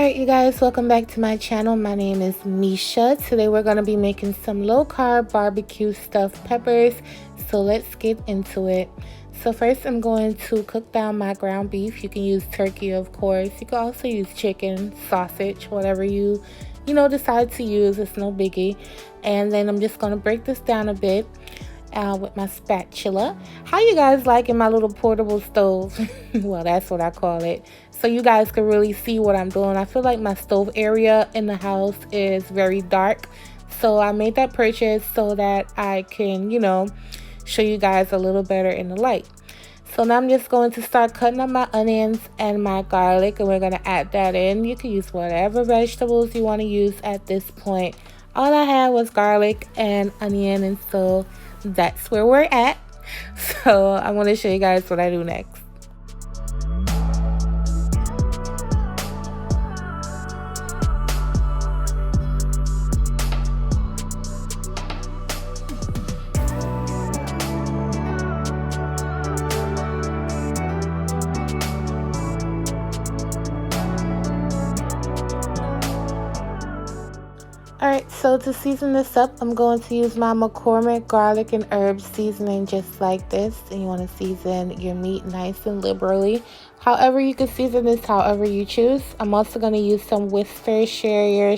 Alright you guys, welcome back to my channel. My name is Misha. Today we're going to be making some low carb barbecue stuffed peppers. So let's get into it. So first I'm going to cook down my ground beef. You can use turkey, of course. You can also use chicken, sausage, whatever you decide to use. It's no biggie. And then I'm just going to break this down a bit with my spatula. How you guys liking my little portable stove? Well, that's what I call it. So you guys can really see what I'm doing. I feel like my stove area in the house is very dark. So I made that purchase so that I can, show you guys a little better in the light. So now I'm just going to start cutting up my onions and my garlic, and we're going to add that in. You can use whatever vegetables you want to use at this point. All I had was garlic and onion, and so that's where we're at. So I want to show you guys what I do next. Alright, so to season this up, I'm going to use my McCormick garlic and herb seasoning just like this. And you want to season your meat nice and liberally. However, you can season this however you choose. I'm also going to use some Worcestershire.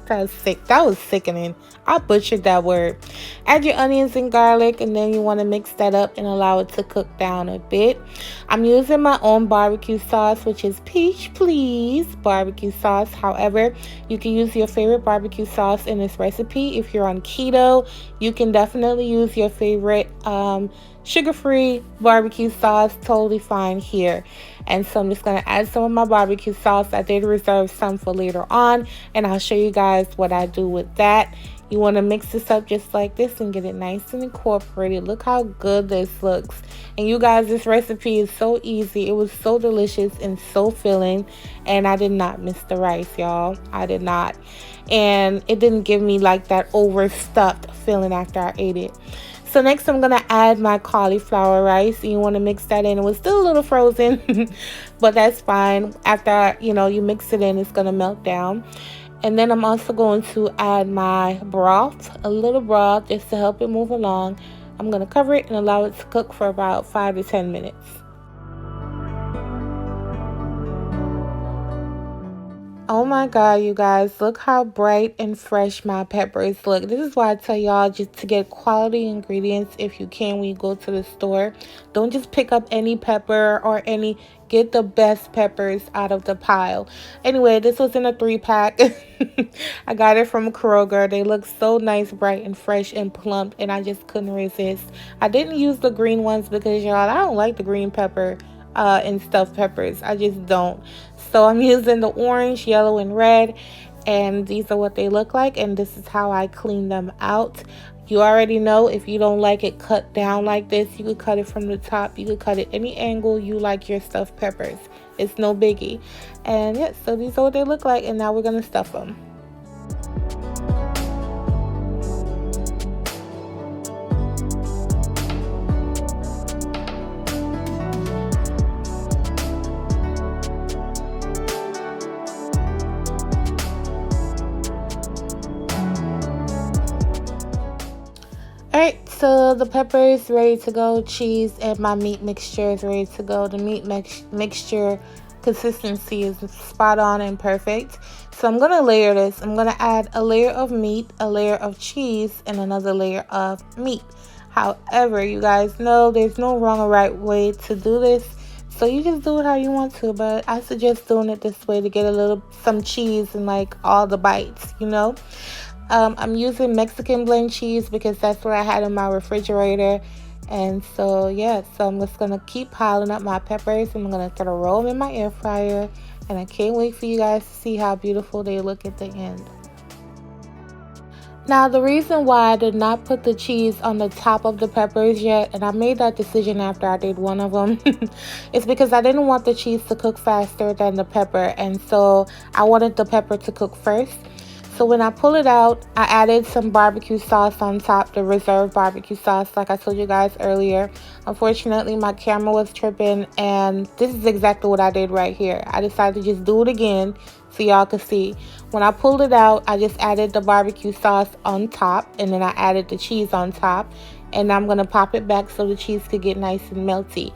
That was sick. That was sickening. I butchered that word. Add your onions and garlic, and then you want to mix that up and allow it to cook down a bit. I'm using my own barbecue sauce, which is Peach Please barbecue sauce. However, you can use your favorite barbecue sauce in this recipe. If you're on keto, you can definitely use your favorite sugar-free barbecue sauce. Totally fine here. And so I'm just going to add some of my barbecue sauce. I did reserve some for later on, and I'll show you guys what I do with that. You want to mix this up just like this and get it nice and incorporated. Look how good this looks. And you guys, this recipe is so easy. It was so delicious and so filling. And I did not miss the rice, y'all. I did not. And it didn't give me like that overstuffed feeling after I ate it. So next I'm going to add my cauliflower rice. And you want to mix that in. It was still a little frozen, but that's fine. After, you mix it in, it's going to melt down. And then I'm also going to add my broth, a little broth, just to help it move along. I'm going to cover it and allow it to cook for about 5 to 10 minutes. Oh my god, you guys, look how bright and fresh my peppers look. This is why I tell y'all just to get quality ingredients if you can when you go to the store. Don't just pick up any pepper or get the best peppers out of the pile. Anyway, this was in a 3-pack. I got it from Kroger. They look so nice, bright and fresh and plump, and I just couldn't resist. I didn't use the green ones because, y'all, I don't like the green pepper and stuffed peppers. I just don't. So I'm using the orange, yellow, and red, and these are what they look like, and this is how I clean them out. You already know, if you don't like it cut down like this, you could cut it from the top. You could cut it any angle you like your stuffed peppers. It's no biggie. And yeah, so these are what they look like, and now we're going to stuff them. Alright, so the pepper is ready to go, cheese and my meat mixture is ready to go. The meat mixture consistency is spot on and perfect. So I'm going to layer this. I'm going to add a layer of meat, a layer of cheese, and another layer of meat. However, you guys know there's no wrong or right way to do this. So you just do it how you want to, but I suggest doing it this way to get some cheese in like all the bites, I'm using Mexican blend cheese because that's what I had in my refrigerator. And so, yeah, so I'm just going to keep piling up my peppers, and I'm going to throw them in my air fryer. And I can't wait for you guys to see how beautiful they look at the end. Now, the reason why I did not put the cheese on the top of the peppers yet, and I made that decision after I did one of them, is because I didn't want the cheese to cook faster than the pepper. And so I wanted the pepper to cook first. So when I pull it out, I added some barbecue sauce on top, the reserved barbecue sauce, like I told you guys earlier. Unfortunately, my camera was tripping, and this is exactly what I did right here. I decided to just do it again so y'all could see. When I pulled it out, I just added the barbecue sauce on top, and then I added the cheese on top. And I'm going to pop it back so the cheese could get nice and melty.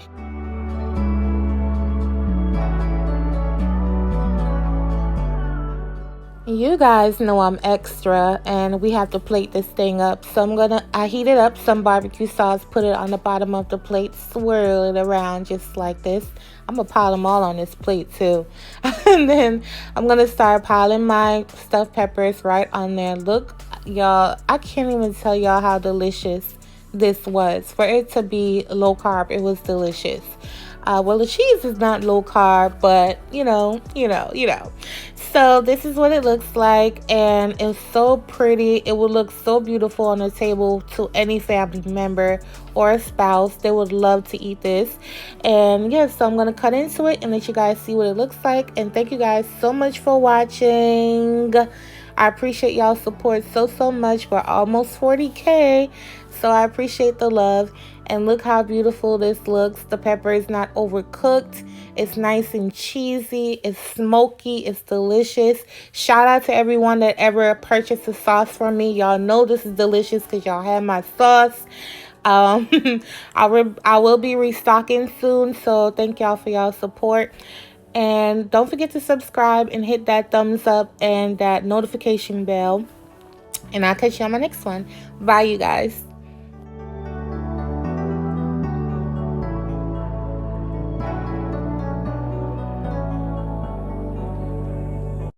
You guys know I'm extra and we have to plate this thing up. So I heated up some barbecue sauce, put it on the bottom of the plate, swirl it around just like this. I'm going to pile them all on this plate too. And then I'm going to start piling my stuffed peppers right on there. Look, y'all, I can't even tell y'all how delicious this was. For it to be low carb, it was delicious. Well, the cheese is not low carb, but you know. So this is what it looks like, and it's so pretty. It would look so beautiful on the table to any family member or a spouse. They would love to eat this. And yeah, so I'm gonna cut into it and let you guys see what it looks like. And thank you guys so much for watching. I appreciate y'all's support so much. We're almost 40K, so I appreciate the love. And look how beautiful this looks. The pepper is not overcooked. It's nice and cheesy. It's smoky. It's delicious. Shout out to everyone that ever purchased the sauce from me. Y'all know this is delicious because y'all have my sauce. I will be restocking soon, so thank y'all for y'all support. And don't forget to subscribe and hit that thumbs up and that notification bell. And I'll catch you on my next one. Bye, you guys.